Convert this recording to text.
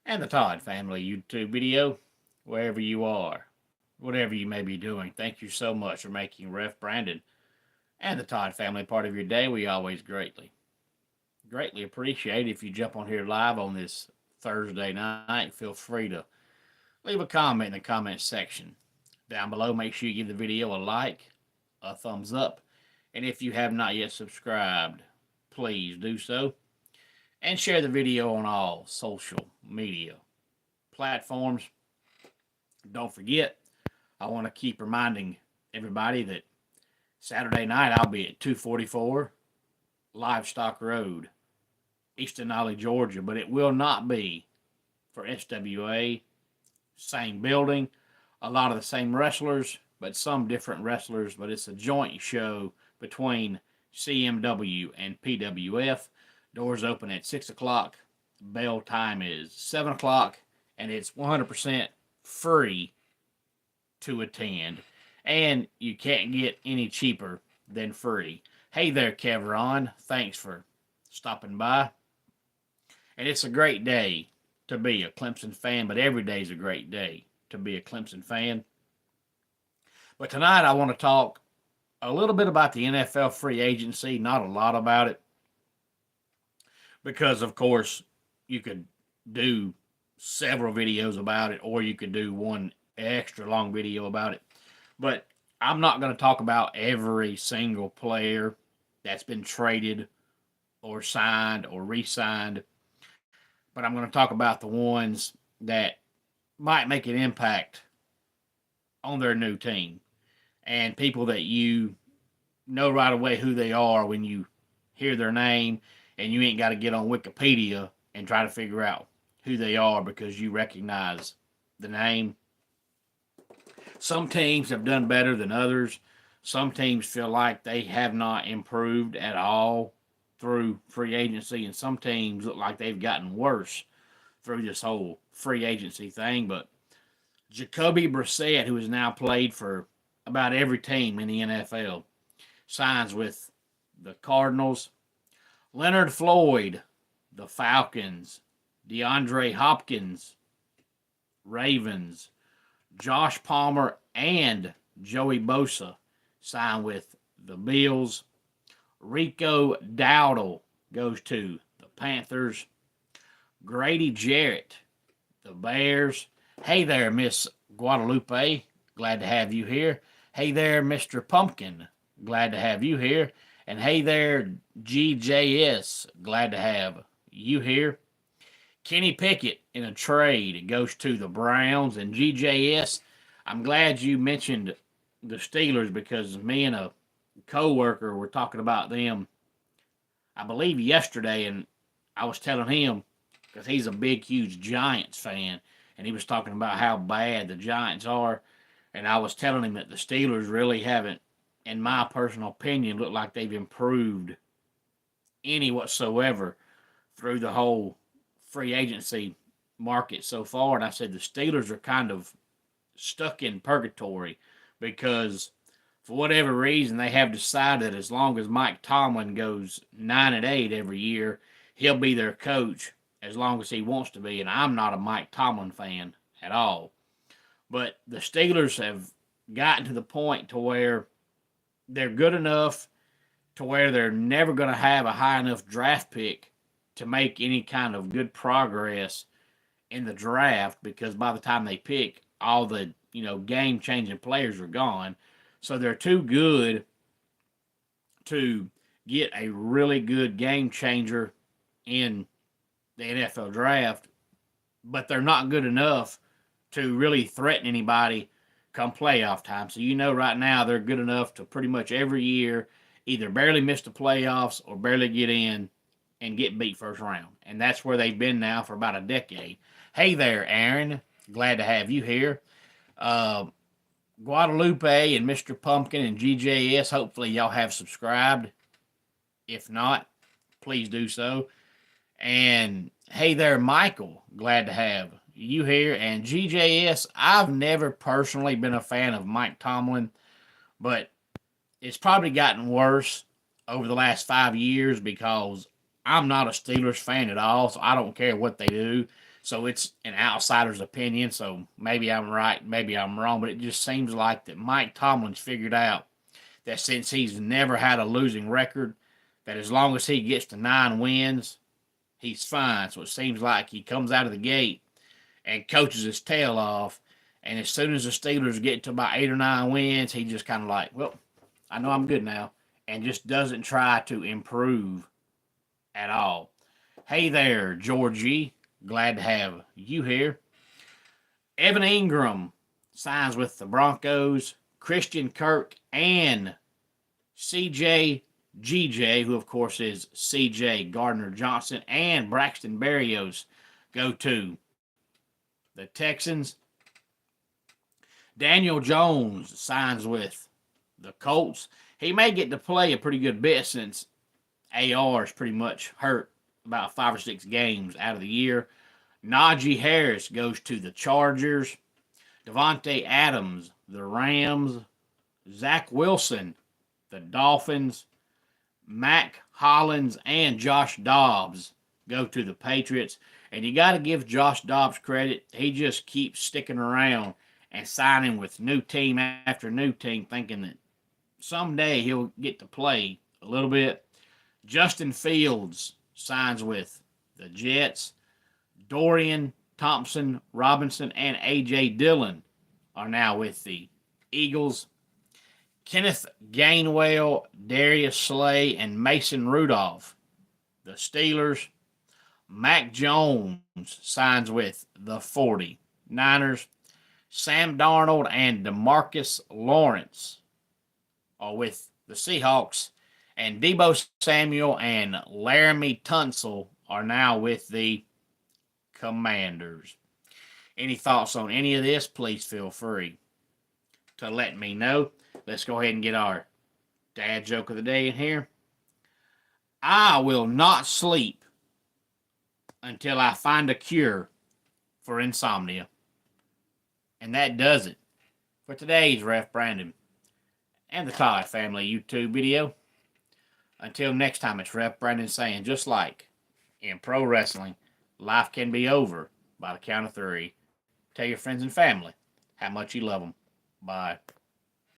and the Todd Family YouTube video, wherever you are, whatever you may be doing. Thank you so much for making Ref Brandon and the Todd Family part of your day. We always greatly appreciate it if you jump on here live on this Thursday night. Feel free to leave a comment in the comment section down below. Make sure you give the video a like, a thumbs up, and if you have not yet subscribed, please do so. And share the video on all social media platforms. Don't forget, I want to keep reminding everybody that Saturday night I'll be at 244 Livestock Road, Easton Ollie, Georgia, but it will not be for SWA. Same building, a lot of the same wrestlers, but some different wrestlers, but it's a joint show between CMW and PWF. Doors open at 6 o'clock. Bell time is 7 o'clock, and it's 100% free to attend. And you can't get any cheaper than free. Hey there, Kevron. Thanks for stopping by. And it's a great day to be a Clemson fan, but every day is a great day to be a Clemson fan. But tonight I want to talk a little bit about the NFL free agency, not a lot about it, because, of course, you could do several videos about it, or you could do one extra long video about it. But I'm not going to talk about every single player that's been traded or signed or re-signed, but I'm going to talk about the ones that might make an impact on their new team, and people that you know right away who they are when you hear their name, and you ain't got to get on Wikipedia and try to figure out who they are because you recognize the name. Some teams have done better than others. Some teams feel like they have not improved at all through free agency, and some teams look like they've gotten worse through this whole free agency thing. But Jacoby Brissett, who has now played for about every team in the NFL, signs with the Cardinals. Leonard Floyd, the Falcons. DeAndre Hopkins, Ravens. Josh Palmer and Joey Bosa sign with the Bills. Rico Dowdle goes to the Panthers. Grady Jarrett, the Bears. Hey there, Miss Guadalupe. Glad to have you here. Hey there, Mr. Pumpkin. Glad to have you here. And hey there, GJS. Glad to have you here. Kenny Pickett in a trade goes to the Browns. And GJS, I'm glad you mentioned the Steelers, because me and a co-worker were talking about them, I believe yesterday, and I was telling him, because he's a big, huge Giants fan, and he was talking about how bad the Giants are, and I was telling him that the Steelers really haven't, in my personal opinion, look like they've improved any whatsoever through the whole free agency market so far. And I said the Steelers are kind of stuck in purgatory because for whatever reason they have decided as long as Mike Tomlin goes 9-8 every year, he'll be their coach as long as he wants to be. And I'm not a Mike Tomlin fan at all. But the Steelers have gotten to the point to where they're good enough to where they're never going to have a high enough draft pick to make any kind of good progress in the draft, because by the time they pick, all the game-changing players are gone. So they're too good to get a really good game changer in the NFL draft, but they're not good enough to really threaten anybody come playoff time. So right now they're good enough to pretty much every year either barely miss the playoffs or barely get in and get beat first round. And that's where they've been now for about a decade. Hey there, Aaron. Glad to have you here. Guadalupe and Mr. Pumpkin and GJS, hopefully y'all have subscribed. If not, please do so. And hey there, Michael. Glad to have you here. And GJS, I've never personally been a fan of Mike Tomlin, but it's probably gotten worse over the last 5 years because I'm not a Steelers fan at all, so I don't care what they do. So it's an outsider's opinion. So maybe I'm right, maybe I'm wrong, but it just seems like that Mike Tomlin's figured out that since he's never had a losing record, that as long as he gets to 9 wins, he's fine. So it seems like he comes out of the gate and coaches his tail off. And as soon as the Steelers get to about 8 or 9 wins, he just kind of like, well, I know I'm good now, and just doesn't try to improve at all. Hey there, Georgie. Glad to have you here. Evan Ingram signs with the Broncos. Christian Kirk and CJ GJ, who of course is CJ Gardner Johnson, and Braxton Berrios go to the Texans. Daniel Jones signs with the Colts. He may get to play a pretty good bit since AR is pretty much hurt about 5 or 6 games out of the year. Najee Harris goes to the Chargers. Devontae Adams, the Rams. Zach Wilson, the Dolphins. Mac Hollins and Josh Dobbs go to the Patriots. And you got to give Josh Dobbs credit. He just keeps sticking around and signing with new team after new team, thinking that someday he'll get to play a little bit. Justin Fields signs with the Jets. Dorian Thompson Robinson and A.J. Dillon are now with the Eagles. Kenneth Gainwell, Darius Slay, and Mason Rudolph, the Steelers. Mac Jones signs with the 49ers. Sam Darnold and DeMarcus Lawrence are with the Seahawks. And Deebo Samuel and Laramie Tunsil are now with the Commanders. Any thoughts on any of this, please feel free to let me know. Let's go ahead and get our dad joke of the day in here. I will not sleep until I find a cure for insomnia. And that does it for today's Ref Brandon and the Todd Family YouTube video. Until next time, it's Ref Brandon saying, just like in pro wrestling, life can be over by the count of 3. Tell your friends and family how much you love them. Bye.